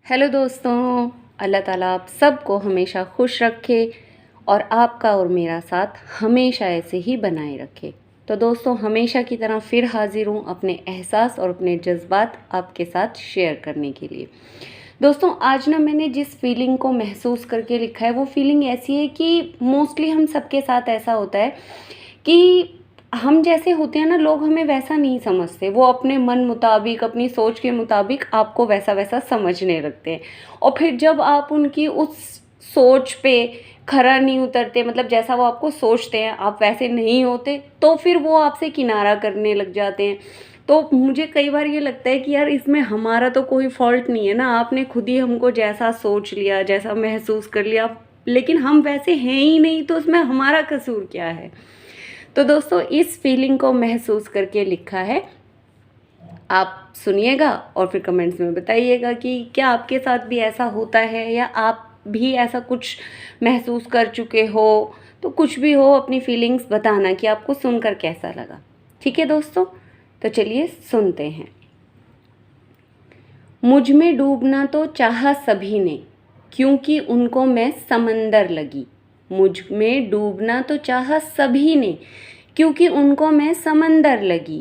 Hello दोस्तों। अल्लाह ताला आप सबको हमेशा खुश रखे और आपका और मेरा साथ हमेशा ऐसे ही बनाए रखे। तो दोस्तों, हमेशा की तरह फिर हाजिर हूँ अपने एहसास और अपने जज्बात आपके साथ शेयर करने के लिए। दोस्तों, आज ना मैंने जिस फीलिंग को महसूस करके लिखा है वो फीलिंग ऐसी है कि मोस्टली हम सबके साथ ऐसा होता है कि हम जैसे होते हैं ना, लोग हमें वैसा नहीं समझते। वो अपने मन मुताबिक, अपनी सोच के मुताबिक आपको वैसा वैसा समझने लगते हैं। और फिर जब आप उनकी उस सोच पे खरा नहीं उतरते, मतलब जैसा वो आपको सोचते हैं आप वैसे नहीं होते, तो फिर वो आपसे किनारा करने लग जाते हैं। तो मुझे कई बार ये लगता है कि यार, इसमें हमारा तो कोई फॉल्ट नहीं है ना, आपने खुद ही हमको जैसा सोच लिया, जैसा महसूस कर लिया, लेकिन हम वैसे हैं ही नहीं, तो उसमें हमारा कसूर क्या है। तो दोस्तों, इस फीलिंग को महसूस करके लिखा है। आप सुनिएगा और फिर कमेंट्स में बताइएगा कि क्या आपके साथ भी ऐसा होता है या आप भी ऐसा कुछ महसूस कर चुके हो। तो कुछ भी हो, अपनी फीलिंग्स बताना कि आपको सुनकर कैसा लगा। ठीक है दोस्तों, तो चलिए सुनते हैं। मुझ में डूबना तो चाहा सभी ने, क्योंकि उनको मैं समंदर लगी। मुझ में डूबना तो चाहा सभी ने, क्योंकि उनको मैं समंदर लगी।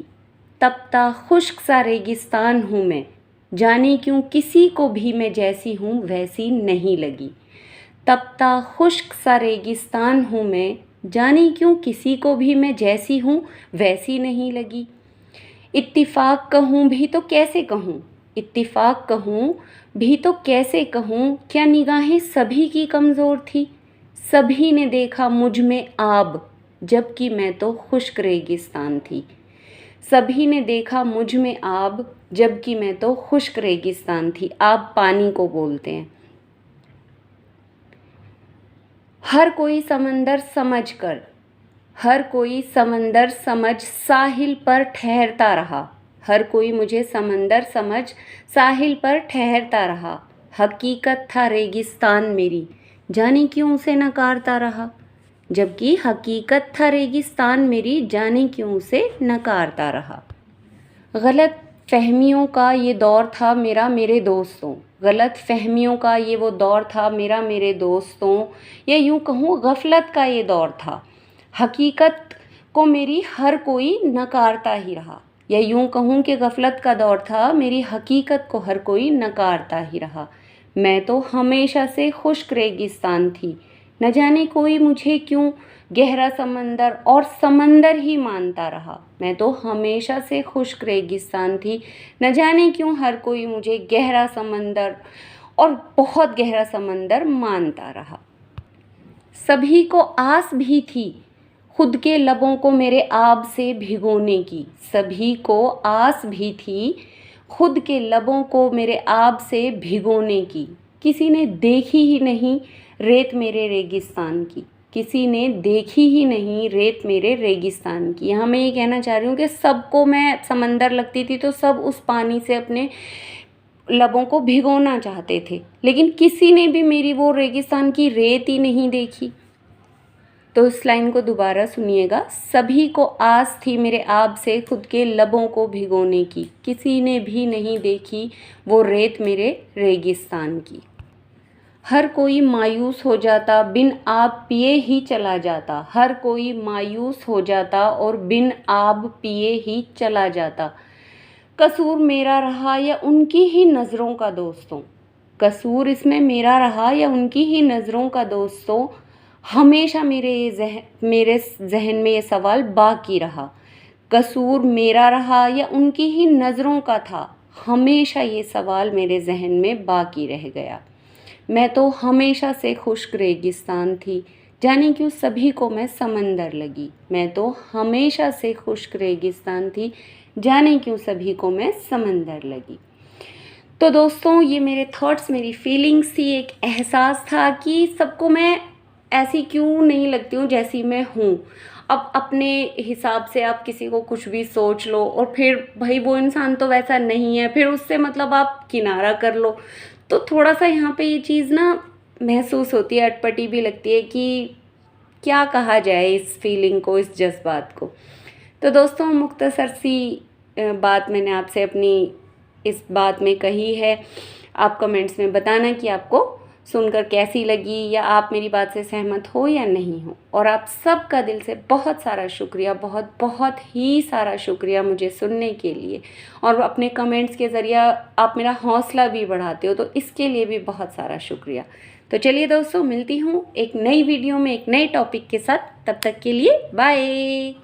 तपता खुश्क सा रेगिस्तान हूँ मैं, जाने क्यों किसी को भी मैं जैसी हूँ वैसी नहीं लगी। तपता खुश्क सा रेगिस्तान हूँ मैं, जाने क्यों किसी को भी मैं जैसी हूँ वैसी नहीं लगी। इत्तिफाक कहूँ भी तो कैसे कहूँ, इत्तिफाक कहूँ भी तो कैसे कहूँ, क्या निगाहें सभी की कमज़ोर थी। सभी ने देखा मुझ में आब, जबकि मैं तो खुश्क रेगिस्तान थी। सभी ने देखा मुझ में आब, जबकि मैं तो खुश्क रेगिस्तान थी। आब पानी को बोलते हैं। हर कोई समंदर समझ कर, हर कोई समंदर समझ साहिल पर ठहरता रहा। हर कोई मुझे समंदर समझ साहिल पर ठहरता रहा। हकीकत था रेगिस्तान मेरी, जाने क्यों उसे नकारता रहा। जबकि हकीकत था रेगिस्तान मेरी, जाने क्यों उसे नकारता रहा। गलत फहमियों का ये दौर था मेरा मेरे दोस्तों, गलत फहमियों का ये वो दौर था मेरा मेरे दोस्तों, या यूँ कहूँ गफलत का ये दौर था। हकीकत को मेरी हर कोई नकारता ही रहा, या यूँ कहूँ कि गफलत का दौर था, मेरी हकीकत को हर कोई नकारता ही रहा। मैं तो हमेशा से खुश्क रेगिस्तान थी, न जाने कोई मुझे क्यों गहरा समंदर और समंदर ही मानता रहा। मैं तो हमेशा से खुश्क रेगिस्तान थी, न जाने क्यों हर कोई मुझे गहरा समंदर और बहुत गहरा समंदर मानता रहा। सभी को आस भी थी खुद के लबों को मेरे आब से भिगोने की। सभी को आस भी थी खुद के लबों को मेरे आब से भिगोने की। किसी ने देखी ही नहीं रेत मेरे रेगिस्तान की, किसी ने देखी ही नहीं रेत मेरे रेगिस्तान की। यहाँ मैं ये कहना चाह रही हूँ कि सबको मैं समंदर लगती थी, तो सब उस पानी से अपने लबों को भिगोना चाहते थे, लेकिन किसी ने भी मेरी वो रेगिस्तान की रेत ही नहीं देखी। तो इस लाइन को दोबारा सुनिएगा। सभी को आस थी मेरे आब से खुद के लबों को भिगोने की, किसी ने भी नहीं देखी वो रेत मेरे रेगिस्तान की। हर कोई मायूस हो जाता बिन आब पिए ही चला जाता। हर कोई मायूस हो जाता और बिन आब पिए ही चला जाता। कसूर मेरा रहा या उनकी ही नज़रों का दोस्तों, कसूर इसमें मेरा रहा या उनकी ही नज़रों का दोस्तों। हमेशा मेरे जहन में ये सवाल बाकी रहा। कसूर मेरा रहा या उनकी ही नज़रों का था, हमेशा ये सवाल मेरे जहन में बाकी रह गया। मैं तो हमेशा से खुश्क रेगिस्तान थी, जाने क्यों सभी को मैं समंदर लगी। मैं तो हमेशा से खुश्क रेगिस्तान थी, जाने क्यों सभी को मैं समंदर लगी। तो दोस्तों, ये मेरे थॉट्स, मेरी फीलिंग्स थी, एक एहसास था कि सबको मैं ऐसी क्यों नहीं लगती हूँ जैसी मैं हूँ। अब अपने हिसाब से आप किसी को कुछ भी सोच लो और फिर भाई वो इंसान तो वैसा नहीं है, फिर उससे मतलब आप किनारा कर लो। तो थोड़ा सा यहाँ पे ये चीज़ ना महसूस होती है, अटपटी भी लगती है कि क्या कहा जाए इस फीलिंग को, इस जज्बात को। तो दोस्तों, मुख्तसर सी बात मैंने आपसे अपनी इस बात में कही है। आप कमेंट्स में बताना कि आपको सुनकर कैसी लगी, या आप मेरी बात से सहमत हो या नहीं हो। और आप सबका दिल से बहुत सारा शुक्रिया, बहुत बहुत ही सारा शुक्रिया मुझे सुनने के लिए, और अपने कमेंट्स के ज़रिए आप मेरा हौसला भी बढ़ाते हो, तो इसके लिए भी बहुत सारा शुक्रिया। तो चलिए दोस्तों, मिलती हूँ एक नई वीडियो में एक नए टॉपिक के साथ। तब तक के लिए बाय।